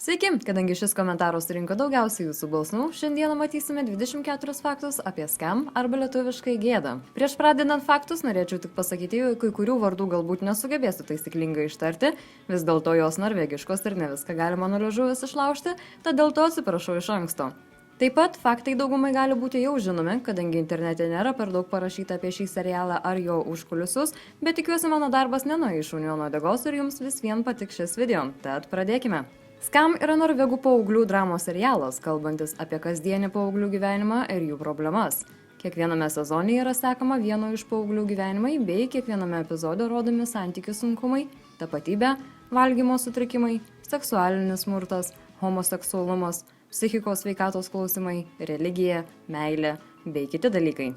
Sveiki, kadangi šis komentaras surinko daugiausiai jūsų balsų, šiandieną matysime 24 faktus apie scam arba lietuviškai gėdą. Prieš pradedant faktus norėčiau tik pasakyti, jog kai kurių vardų galbūt nesugebėsiu taisyklingai ištarti, vis dėlto jos norvegiškos ir ne viską galima nuo liežuvės išlaužti, tad dėl to atsiprašau iš anksto. Taip pat faktai daugumai gali būti jau žinomi, kadangi internete nėra per daug parašyta apie šį serialą ar jo užkulisius, bet tikiuosi mano darbas nenuėjo nuo nuodegos ir jums vis vien patiks šis video, tad pradėkime. Scam yra norvegų paauglių dramos serialas, kalbantis apie kasdienį paauglių gyvenimą ir jų problemas. Kiekviename sezone yra sekama vieno iš paauglių gyvenimai, bei kiekviename epizode rodomi santykių sunkumai, tapatybė, valgymo sutrikimai, seksualinis smurtas, homoseksualumas, psichikos sveikatos klausimai, religija, meilė bei kiti dalykai.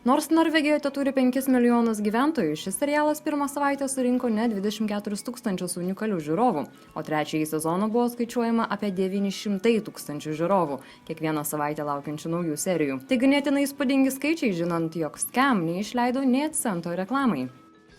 Nors Norvegijoje turi 5 milijonus gyventojų, šis serialas pirmą savaitę surinko net 24 tūkstančius unikalių žiūrovų, o trečiąjį sezoną buvo skaičiuojama apie 900 tūkstančių žiūrovų, kiekvieną savaitę laukiančių naujų serijų. Tai ganėtinai įspūdingi skaičiai, žinant, jog Scam neišleido nė cento reklamai.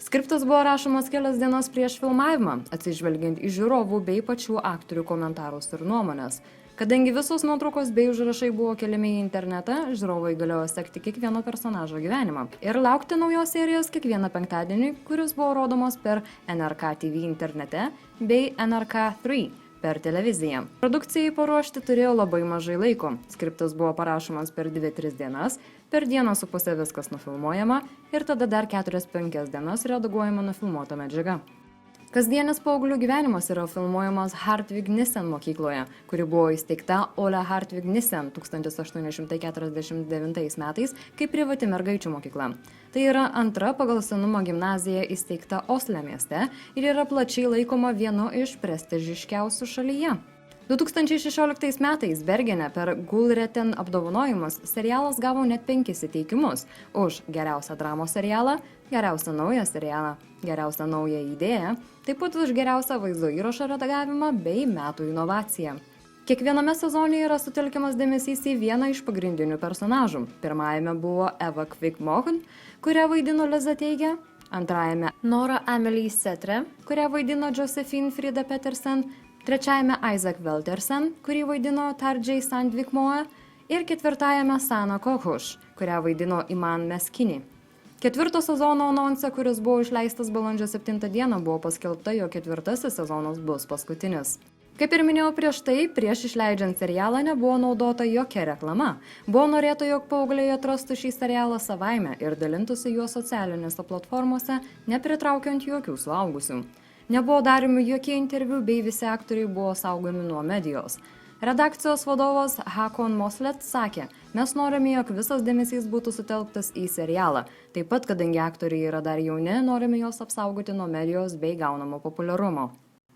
Skriptas buvo rašomas kelias dienas prieš filmavimą, atsižvelgiant į žiūrovų bei pačių aktorių komentarus ir nuomonės. Kadangi visos nuotraukos bei užrašai buvo keliami į internetą, žiūrovai galėjo sekti kiekvieno personažo gyvenimą ir laukti naujos serijos kiekvieną penktadienį, kuris buvo rodomas per NRK TV internete bei NRK 3 per televiziją. Produkcijai paruošti turėjo labai mažai laiko. Skriptas buvo parašomas per 2-3 dienas, per dieną su pusę viskas nufilmuojama ir tada dar 4-5 dienas redaguojama nufilmuota medžiaga. Kasdienis paauglių gyvenimas yra filmuojamas Hartvig Nissen mokykloje, kuri buvo įsteigta Ole Hartvig Nissen 1849 metais kaip privati mergaičių mokykla. Tai yra antra pagal senumą gimnazija įsteigta Osle mieste ir yra plačiai laikoma vienu iš prestižiškiausių šalyje. 2016 metais Bergene per Gulreten apdovanojimus serialas gavo net 5 įteikimus už geriausią dramos serialą, geriausią naują serialą, geriausią naują idėją, taip pat už geriausią vaizdo įrašo redagavimą bei metų inovaciją. Kiekviename sezone yra sutelkiamas dėmesys į vieną iš pagrindinių personažų. Pirmajame buvo Eva Kvik-Mohn, kurią vaidino Liza Teige, antrajame Nora Amelie Setre, kurią vaidino Josephine Frida Petersen, trečiajame Isaac Weltersen, kurį vaidino Tarjei Sandvik-Moe, ir ketvirtajame Sana Kokhuš, kurią vaidino Iman Meskini. Ketvirto sezono anonse, kuris buvo išleistas balandžio 7 dieną, buvo paskelbta, jog ketvirtasis sezonas bus paskutinis. Kaip ir minėjau prieš tai, prieš išleidžiant serialą nebuvo naudota jokia reklama. Buvo norėta, jog paaugliai atrastų šį serialą savaime ir dalintųsi juo socialinėse platformose, nepritraukiant jokių suaugusių. Nebuvo daromi jokie interviu, bei visi aktoriai buvo saugomi nuo medijos. Redakcijos vadovas Hakon Moslet sakė, mes norime, jog visas dėmesys būtų sutelktas į serialą. Taip pat, kadangi aktoriai yra dar jauni, norime juos apsaugoti nuo medijos bei gaunamo populiarumo.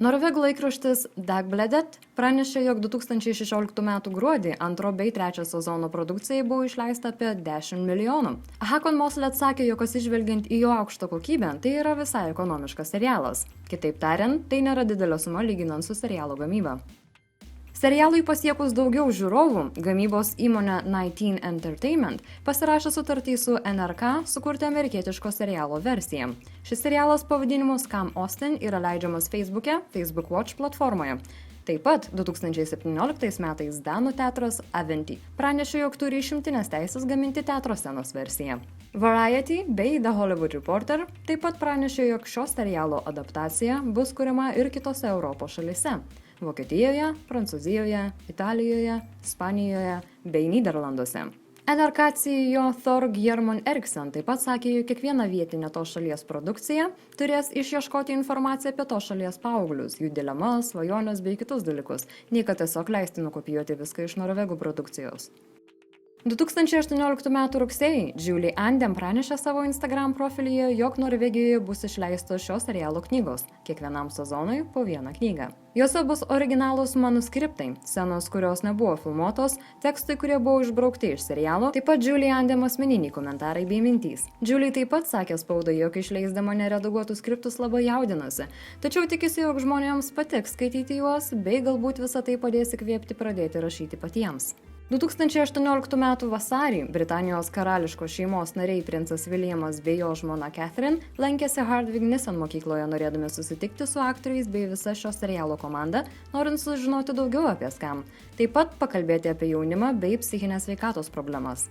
Norvegų laikraštis Dagbladet pranešė, jog 2016 m. gruodį antro bei trečio sezono produkcijai buvo išleista apie 10 milijonų. Hakon Moslet sakė, jog atsižvelgiant į jo aukštą kokybę, tai yra visai ekonomiškas serialas. Kitaip tariant, tai nėra didelė suma lyginant su serialo gamyba. Serialui pasiekus daugiau žiūrovų, gamybos įmonė 19 Entertainment pasirašė sutartį su NRK sukurti amerikietiško serialo versiją. Šis serialas pavadinimu Scam Austin yra leidžiamas Facebook'e, Facebook Watch platformoje. Taip pat 2017 metais danų teatras Aventy pranešė, jog turi išimtinės teisės gaminti teatro scenos versiją. Variety bei The Hollywood Reporter taip pat pranešė, jog šio serialo adaptacija bus kuriama ir kitose Europos šalyse. Vokietijoje, Prancūzijoje, Italijoje, Ispanijoje bei Nyderlanduose. NRK CEO Thor Gjermon Eriksen taip pat sakė, jog kiekviena vietinė tos šalies produkcija turės išieškoti informaciją apie tos šalies paauglius, jų dilemas, svajonės bei kitus dalykus, nei kad tiesiog leisti nukopijuoti viską iš norvegų produkcijos. 2018 m. rugsėjį Julie Andem pranešė savo Instagram profilyje, jog Norvegijoje bus išleistos šio serialo knygos, kiekvienam sezonui po vieną knygą. Jose bus originalūs manuskriptai, scenos, kurios nebuvo filmuotos, tekstai, kurie buvo išbraukti iš serialo, taip pat Julie Andem asmeniniai komentarai bei mintys. Julie taip pat sakė spaudai, jog išleisdama neredaguotus skriptus labai jaudinasi, tačiau tikisi, jog žmonėms patiks skaityti juos, bei galbūt visą tai padės įkvėpti pradėti rašyti patiems. 2018 m. vasarį Britanijos karališkos šeimos nariai princas Williamas bei jo žmona Catherine lankėsi Hardwicke Nissen mokykloje norėdami susitikti su aktoriais bei visa šio serialo komanda, norint sužinoti daugiau apie Scam, taip pat pakalbėti apie jaunimą bei psichinės sveikatos problemas.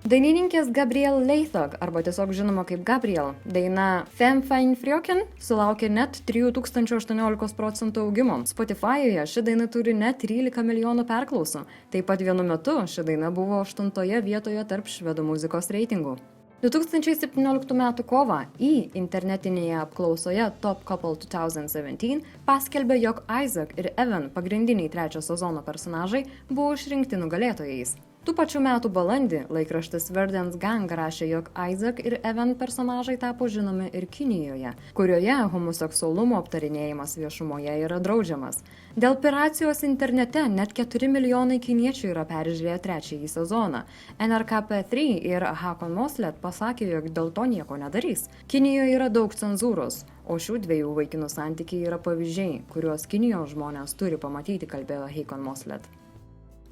Dainininkės Gabrielle Leithog, arba tiesiog žinoma kaip Gabrielle, daina Femme Fine Frioken sulaukė net 3018% augimo. Spotify'uje ši daina turi net 13 milijonų perklausų. Taip pat vienu metu ši daina buvo 8 vietoje tarp švedų muzikos reitingų. 2017 m. kovą internetinėje apklausoje Top Couple 2017 paskelbė, jog Isaac ir Evan, pagrindiniai trečio sezono personažai, buvo išrinkti nugalėtojais. Tų pačių metų balandį laikraštis Verdens Gang rašė, jog Isaac ir Evan personažai tapo žinomi ir Kinijoje, kurioje homoseksualumo aptarinėjimas viešumoje yra draudžiamas. Dėl piracijos internete net 4 milijonai kiniečių yra peržiūrėję trečiąjį sezoną. NRK-P3 ir Hakon Moslet pasakė, jog dėl to nieko nedarys. Kinijoje yra daug cenzūros, o šių dviejų vaikinų santykiai yra pavyzdžiai, kuriuos Kinijos žmonės turi pamatyti, kalbėjo Hakon Moslet.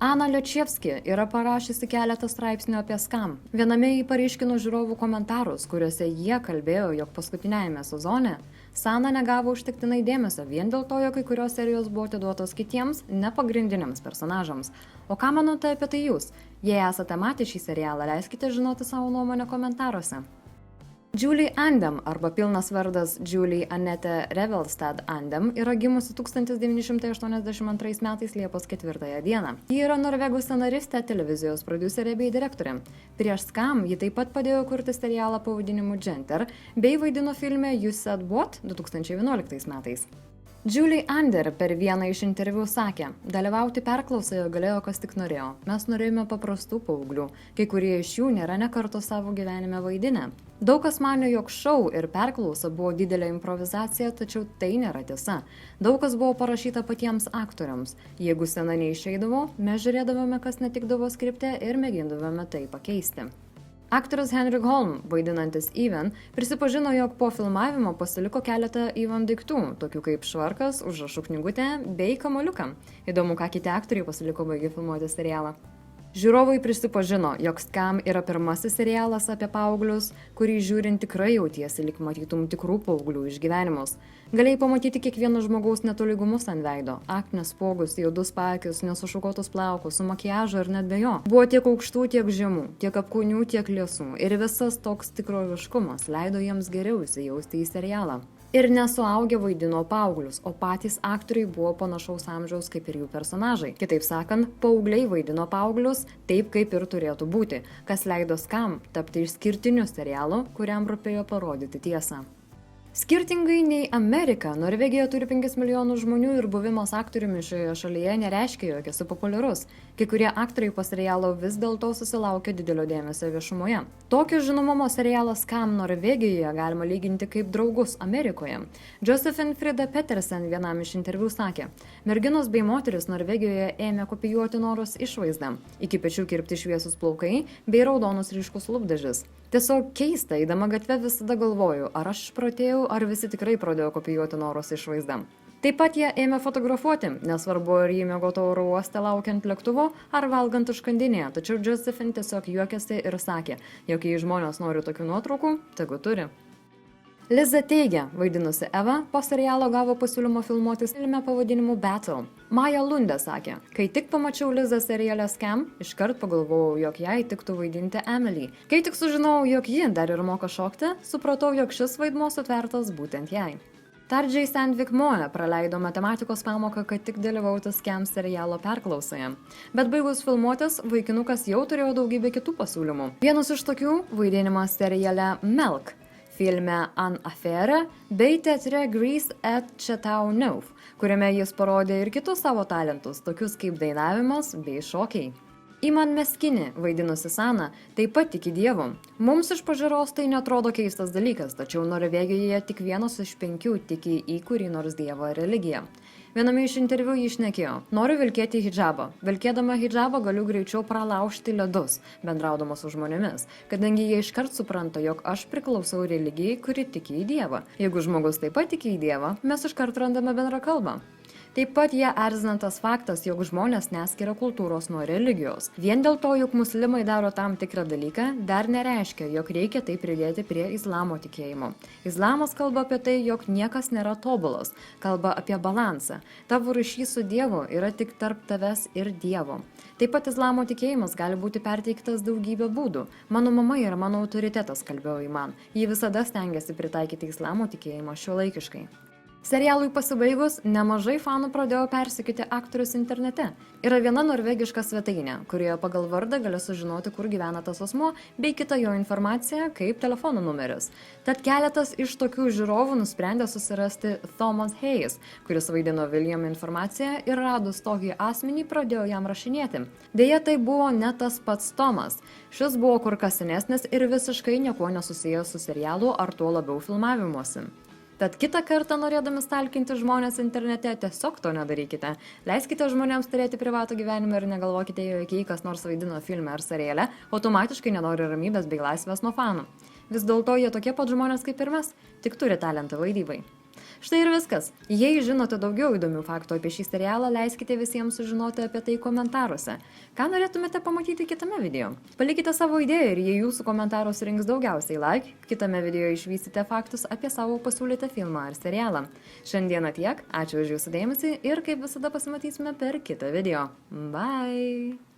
Ana Liočevski yra parašiusi keletą straipsnių apie Scam. Viename jį pareiškino žiūrovų komentarus, kuriuose jie kalbėjo, jog paskutiniajame sezone Sana negavo užtektinai dėmesio vien dėl to, jog kai kurios serijos buvo atiduotos kitiems, nepagrindiniams personažams. O ką manote apie tai jūs? Jei esate matę šį serialą, leiskite žinoti savo nuomonę komentaruose. Julie Andem, arba pilnas vardas Julie Annette Revelstad Andem, yra gimusi 1982 metais Liepos 4 dieną. Ji yra norvegų scenaristė, televizijos prodiuserė bei direktorė. Prieš Scam ji taip pat padėjo kurti serialą pavadinimu Genter, bei vaidino filme You Said What 2011 metais. Julie Ander per vieną iš interviu sakė, dalyvauti perklausoje galėjo kas tik norėjo. Mes norėjome paprastų paauglių, kai kurie iš jų nėra ne karto savo gyvenime vaidinę. Daug kas manė, jog šou ir perklausa buvo didelė improvizacija, tačiau tai nėra tiesa. Daug kas buvo parašyta patiems aktoriams. Jeigu scena neišeidavo, mes žiūrėdavome, kas netikdavo skripte ir mėgindavome tai pakeisti. Aktorius Henrik Holm, vaidinantis Even, prisipažino, jog po filmavimo pasiliko keletą Even daiktų, tokių kaip švarkas, užrašų knygutė bei kamuoliuką. Įdomu, ką kiti aktoriai pasiliko baigę filmuoti serialą. Žiūrovai prisipažino, jog Scam yra pirmasis serialas apie paauglius, kurį žiūrint tikrai jautiesi, lyg matytum tikrų paauglių išgyvenimus. Galėjai pamatyti kiekvieno žmogaus netolygumus ant veido, aknes, spuogus, juodus paakius, nesušukuotus plaukus, su makiažu ir net be jo. Buvo tiek aukštų, tiek žemų, tiek apkūnių, tiek liesų ir visas toks tikroviškumas leido jiems geriau įsijausti į serialą. Ir nesuaugę vaidino paauglius, o patys aktoriai buvo panašaus amžiaus kaip ir jų personažai. Kitaip sakant, paaugliai vaidino paauglius taip, kaip ir turėtų būti, kas leido Scam tapti išskirtiniu serialu, kuriam rūpėjo parodyti tiesą. Skirtingai nei Amerika, Norvegija turi 5 milijonus žmonių ir buvimas aktoriumi šioje šalyje nereiškia, jog esi populiarus. Kai kurie aktoriai po serialo vis dėlto susilaukia didelio dėmesio viešumoje. Tokio žinomumo serialas Scam Norvegijoje galima lyginti kaip Draugus Amerikoje. Josephine Frida Petersen vienam iš interviu sakė, merginos bei moteris Norvegijoje ėmė kopijuoti Noros išvaizdą. Iki pečių kirpti šviesus plaukai bei raudonus ryškus lūpdažis. Tiesiog keista, eidama gatve visada galvoju, ar aš išprotėjau, ar visi tikrai pradėjo kopijuoti Noros išvaizdą. Taip pat jie ėmė fotografuoti, nesvarbu, ar jį miegoto oro uoste laukiant lėktuvo ar valgant užkandinėje, tačiau Josephine tiesiog juokėsi ir sakė, jog jei žmonės nori tokių nuotraukų, tegu turi. Liza teigia, vaidinusi Eva, po serialo gavo pasiūlymą filmuoti filme pavadinimu Battle. Maja Lunde sakė, kai tik pamačiau Lizą seriale Scam, iškart pagalvojau, jog jai tiktų vaidinti Emily. Kai tik sužinojau, jog ji dar ir moka šokti, supratau, jog šis vaidmuo sutvertas būtent jai. Tardžiai Sandvik Moe praleido matematikos pamoką, kad tik dalyvauti Scam serialo perklausoje. Bet baigus filmuotis, vaikinukas jau turėjo daugybę kitų pasiūlymų. Vienas iš tokių vaidinimas seriale Milk, filme An Affaire bei teatre Grease at Chateau Neuf, kuriame jis parodė ir kitus savo talentus, tokius kaip dainavimas bei šokiai. Iman Meskini, vaidinusi Sana, taip pat tiki Dievu. Mums iš pažiūros tai netrodo keistas dalykas, tačiau Norvegijoje tik 1 iš 5 tiki į kurį nors dievo religiją. Viename iš interviu jis šnekėjo, noriu vilkėti hidžabą. Vilkėdama hidžabą galiu greičiau pralaužti ledus, bendraudama su žmonėmis, kadangi jie iškart supranta, jog aš priklausau religijai, kuri tiki į Dievą. Jeigu žmogus taip pat tiki į Dievą, mes iškart randame bendrą kalbą. Taip pat jie erzina tas faktas, jog žmonės neskiria kultūros nuo religijos. Vien dėl to, jog muslimai daro tam tikrą dalyką, dar nereiškia, jog reikia tai pridėti prie islamo tikėjimo. Islamas kalba apie tai, jog niekas nėra tobulas, kalba apie balansą. Tavo ryšys su Dievu yra tik tarp tavęs ir Dievo. Taip pat islamo tikėjimas gali būti perteiktas daugybę būdų. Mano mama yra mano autoritetas, kalbėjo į man. Ji visada stengiasi pritaikyti islamo tikėjimą šiuolaikiškai. Serialui pasibaigus, nemažai fanų pradėjo persekioti aktorius internete. Yra viena norvegiška svetainė, kurioje pagal vardą gali sužinoti, kur gyvena tas asmuo, bei kita jo informacija, kaip telefono numeris. Tad keletas iš tokių žiūrovų nusprendė susirasti Thomas Hayes, kuris vaidino William informaciją ir radus tokį asmenį pradėjo jam rašinėti. Deja, tai buvo ne tas pats Tomas. Šis buvo kur kas senesnis ir visiškai niekuo nesusijęs su serialu ar tuo labiau filmavimuose. Tad kitą kartą norėdami stalkinti žmonės internete, tiesiog to nedarykite. Leiskite žmonėms turėti privatų gyvenimą ir negalvokite, jog jei kas nors vaidino filme ar seriale, automatiškai nenori ramybės bei laisvės nuo fanų. Vis dėlto jie tokie pat žmonės kaip ir mes, tik turi talentą vaidybai. Štai ir viskas. Jei žinote daugiau įdomių faktų apie šį serialą, leiskite visiems sužinoti apie tai komentaruose. Ką norėtumėte pamatyti kitame video? Palikite savo idėją ir jei jūsų komentarus rinks daugiausiai like, kitame video išvysite faktus apie savo pasiūlytą filmą ar serialą. Šiandieną tiek, ačiū už jūsų dėmesį ir kaip visada pasimatysime per kitą video. Bye!